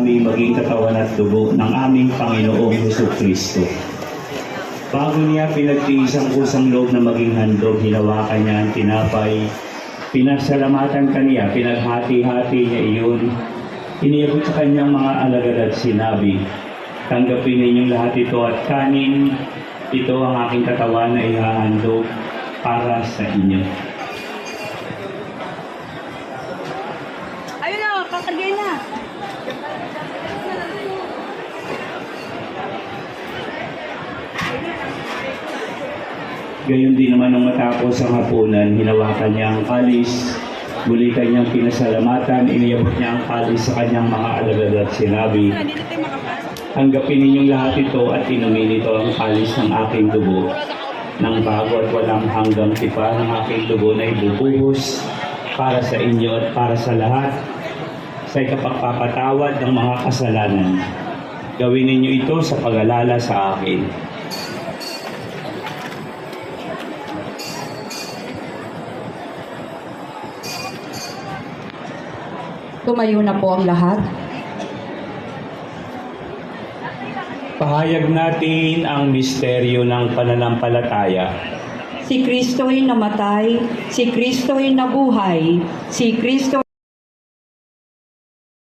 kami maging katawan at dugo ng aming Panginoong Jesucristo. Bago niya pinagtiis ang kusang loob na maging handog, hinawakan niya ang tinapay, pinasalamatan kaniya, pinaghati-hati niya iyon, iniabot sa kanyang mga alagad at sinabi, "Tanggapin ninyong lahat ito at kanin, ito ang aking katawan na ihahandog para sa inyo." Ayun na, kakagay na. Gayon din naman nung matapos ang hapunan, hinawakan niya ang kalis, muli kanyang pinasalamatan, iniabot niya ang kalis sa kanyang mga alagad at sinabi, Dito tayo makapasok. "Tanggapin ninyong lahat ito at inumin ito ang kalis ng aking dugo, ng bago at walang hanggang tipa ng aking dugo na ibubuhos para sa inyo at para sa lahat sa ikapagpapatawad ng mga kasalanan. Gawin ninyo ito sa pag-alala sa akin." Tumayo na po ang lahat. Pahayag natin ang misteryo ng pananampalataya. Si Kristo'y namatay, si Kristo'y nabuhay, si Kristo